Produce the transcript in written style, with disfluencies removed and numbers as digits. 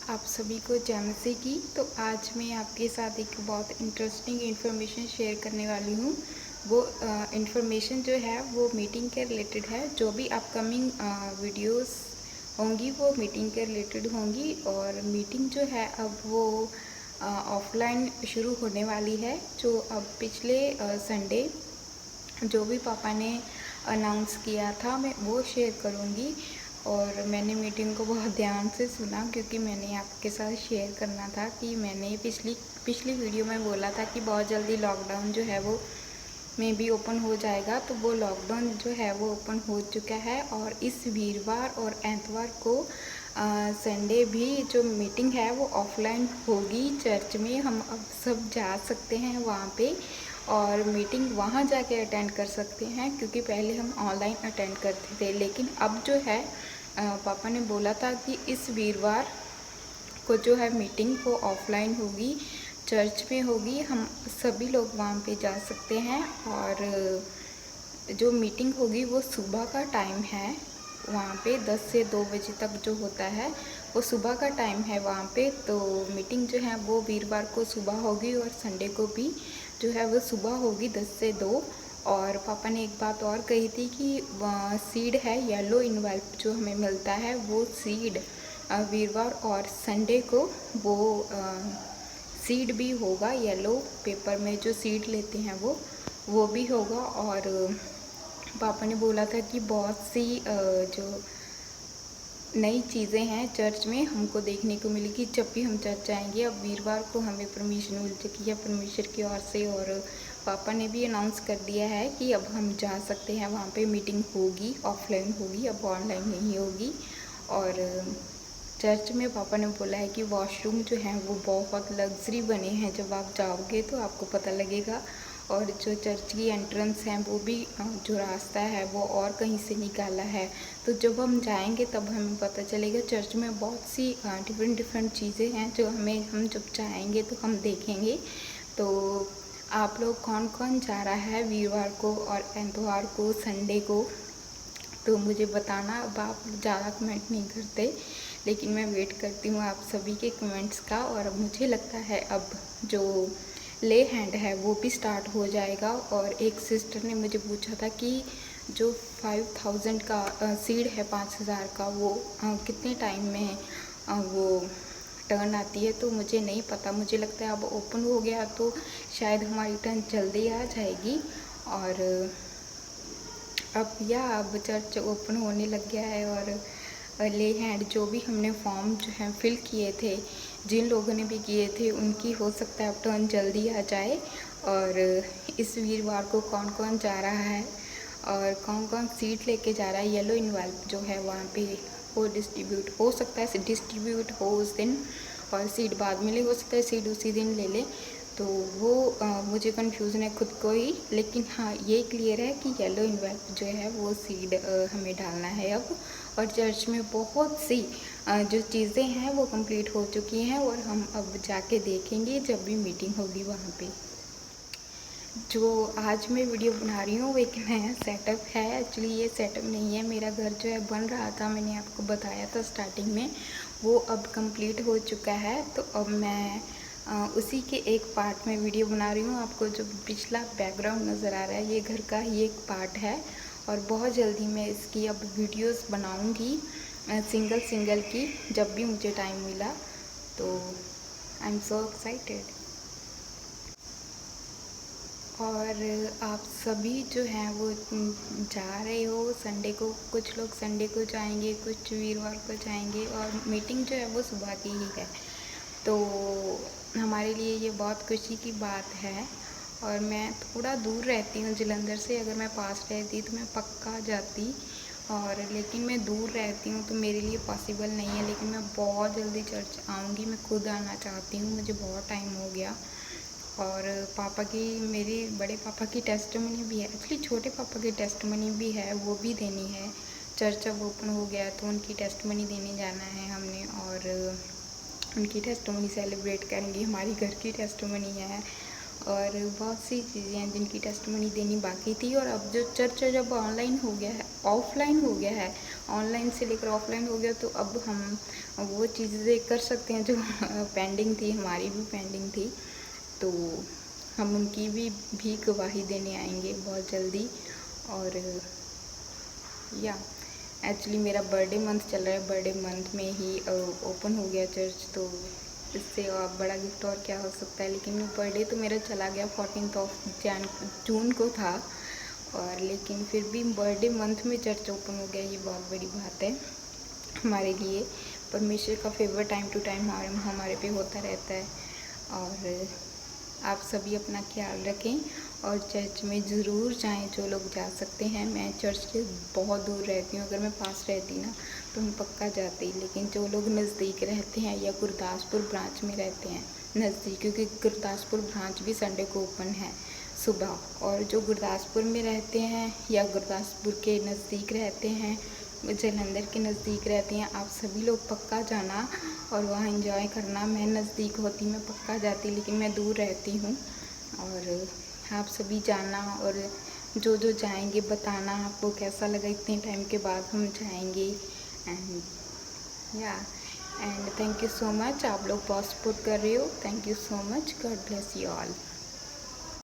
आप सभी को जैमसी की। तो आज मैं आपके साथ एक बहुत इंटरेस्टिंग इन्फॉर्मेशन शेयर करने वाली हूँ। वो इन्फॉर्मेशन जो है वो मीटिंग के रिलेटेड है। जो भी अपकमिंग वीडियोस होंगी वो मीटिंग के रिलेटेड होंगी। और मीटिंग जो है अब वो ऑफलाइन शुरू होने वाली है। जो अब पिछले संडे जो भी पापा ने अनाउंस किया था मैं वो शेयर करूँगी। और मैंने मीटिंग को बहुत ध्यान से सुना क्योंकि मैंने आपके साथ शेयर करना था कि मैंने पिछली वीडियो में बोला था कि बहुत जल्दी लॉकडाउन जो है वो में भी ओपन हो जाएगा। तो वो लॉकडाउन जो है वो ओपन हो चुका है और इस वीरवार और एतवार को संडे भी जो मीटिंग है वो ऑफलाइन होगी। चर्च में हम अब सब जा सकते हैं वहाँ पे और मीटिंग वहाँ जाके अटेंड कर सकते हैं, क्योंकि पहले हम ऑनलाइन अटेंड करते थे। लेकिन अब जो है पापा ने बोला था कि इस वीरवार को जो है मीटिंग वो ऑफलाइन होगी, चर्च में होगी। हम सभी लोग वहाँ पे जा सकते हैं और जो मीटिंग होगी वो सुबह का टाइम है। वहाँ पे 10 से 2 बजे तक जो होता है वो सुबह का टाइम है वहाँ पे। तो मीटिंग जो है वो वीरवार को सुबह होगी और संडे को भी जो है वो सुबह होगी 10 से 2। और पापा ने एक बात और कही थी कि सीड है येलो इनवेल्प जो हमें मिलता है वो सीड वीरवार और संडे को वो सीड भी होगा। येलो पेपर में जो सीड लेते हैं वो भी होगा। और पापा ने बोला था कि बहुत सी जो नई चीज़ें हैं चर्च में हमको देखने को मिलेगी जब भी हम चर्च जाएंगे। अब वीरवार को हमें परमिशन मिल चुकी है परमेश्वर की ओर से और पापा ने भी अनाउंस कर दिया है कि अब हम जा सकते हैं वहाँ पे। मीटिंग होगी, ऑफलाइन होगी, अब ऑनलाइन नहीं होगी। और चर्च में पापा ने बोला है कि वॉशरूम जो हैं वो बहुत लग्जरी बने हैं। जब आप जाओगे तो आपको पता लगेगा। और जो चर्च की एंट्रेंस है वो भी जो रास्ता है वो और कहीं से निकाला है। तो जब हम जाएंगे तब हमें पता चलेगा। चर्च में बहुत सी डिफरेंट चीज़ें हैं जो हम जब जाएंगे तो हम देखेंगे। तो आप लोग कौन कौन जा रहा है वीरवार को और एतवार को, संडे को, तो मुझे बताना। अब आप ज़्यादा कमेंट नहीं करते लेकिन मैं वेट करती हूँ आप सभी के कमेंट्स का। और अब मुझे लगता है अब जो ले हैंड है वो भी स्टार्ट हो जाएगा। और एक सिस्टर ने मुझे पूछा था कि जो 5000 का सीड है 5000 का वो कितने टाइम में वो टर्न आती है। तो मुझे नहीं पता, मुझे लगता है अब ओपन हो गया तो शायद हमारी टर्न जल्दी आ जाएगी। और अब चर्च ओपन होने लग गया है। और ले हैंड जो भी हमने फॉर्म जो है फिल किए थे, जिन लोगों ने भी किए थे उनकी हो सकता है अब टर्न जल्दी आ जाए। और इस वीरवार को कौन कौन जा रहा है और कौन कौन सीट लेके जा रहा है, येलो इनवेल्प जो है वहाँ पे वो डिस्ट्रीब्यूट हो सकता है, डिस्ट्रीब्यूट हो उस दिन। और सीट बाद में ले, हो सकता है सीट उसी दिन ले ले। तो वो मुझे कन्फ्यूज़न है खुद को ही। लेकिन हाँ ये क्लियर है कि येलो इनवेल्प जो है वो सीड हमें डालना है अब। और चर्च में बहुत सी जो चीज़ें हैं वो कंप्लीट हो चुकी हैं और हम अब जाके देखेंगे जब भी मीटिंग होगी वहाँ पे। जो आज मैं वीडियो बना रही हूँ वो एक नया सेटअप है। एक्चुअली ये सेटअप नहीं है, मेरा घर जो है बन रहा था, मैंने आपको बताया था स्टार्टिंग में, वो अब कंप्लीट हो चुका है। तो अब मैं उसी के एक पार्ट में वीडियो बना रही हूँ। आपको जो पिछला बैकग्राउंड नज़र आ रहा है ये घर का ही एक पार्ट है। और बहुत जल्दी मैं इसकी अब वीडियोस बनाऊँगी सिंगल की, जब भी मुझे टाइम मिला। तो आई एम सो एक्साइटेड। और आप सभी जो हैं वो जा रहे हो संडे को, कुछ लोग संडे को जाएंगे, कुछ वीरवार को जाएंगे। और मीटिंग जो है वो सुबह की ही है, तो हमारे लिए ये बहुत खुशी की बात है। और मैं थोड़ा दूर रहती हूँ जलंधर से, अगर मैं पास रहती तो मैं पक्का जाती। और लेकिन मैं दूर रहती हूँ तो मेरे लिए पॉसिबल नहीं है। लेकिन मैं बहुत जल्दी चर्च आऊँगी, मैं खुद आना चाहती हूँ, मुझे बहुत टाइम हो गया। और पापा की, मेरे बड़े पापा की टेस्टमनी भी है, एक्चुअली छोटे पापा की टेस्टमनी भी है, वो भी देनी है। चर्च अब ओपन हो गया तो उनकी टेस्टमनी देने जाना है हमने। और उनकी टेस्टमनी सेलिब्रेट करेंगे, हमारी घर की टेस्टमनी है। और बहुत सी चीज़ें हैं जिनकी टेस्टमनी देनी बाकी थी। और अब जो चर्च जब ऑनलाइन हो गया है, ऑफलाइन हो गया है, ऑनलाइन से लेकर ऑफलाइन हो गया, तो अब हम वो चीज़ें कर सकते हैं जो पेंडिंग थी, हमारी भी पेंडिंग थी। तो हम उनकी भी गवाही देने आएंगे बहुत जल्दी। और या एक्चुअली मेरा बर्थडे मंथ चल रहा है, बर्थडे मंथ में ही ओपन हो गया चर्च, तो इससे और बड़ा गिफ्ट और क्या हो सकता है। लेकिन बर्थडे तो मेरा चला गया 14 जून को था, और लेकिन फिर भी बर्थडे मंथ में चर्च ओपन हो गया, ये बहुत बड़ी बात है हमारे लिए। परमेश्वर का फेवर टाइम टू टाइम हमारे पे होता रहता है। और आप सभी अपना ख्याल रखें और चर्च में ज़रूर जाएं जो लोग जा सकते हैं। मैं चर्च से बहुत दूर रहती हूँ, अगर मैं पास रहती ना तो मैं पक्का जाती। लेकिन जो लोग नज़दीक रहते हैं या गुरदासपुर ब्रांच में रहते हैं नज़दीक, क्योंकि गुरदासपुर ब्रांच भी संडे को ओपन है सुबह, और जो गुरदासपुर में रहते हैं या गुरदासपुर के नज़दीक रहते हैं, जलंधर के नज़दीक रहते हैं, आप सभी लोग पक्का जाना और वहाँ एंजॉय करना। मैं नज़दीक होती मैं पक्का जाती, लेकिन मैं दूर रहती हूँ। और आप सभी जाना, और जो जो जाएंगे बताना आपको कैसा लगा, इतने टाइम के बाद हम जाएंगे। एंड या and thank you so much, आप लोग बहुत सपोर्ट कर रहे हो। Thank you so much, God bless you all.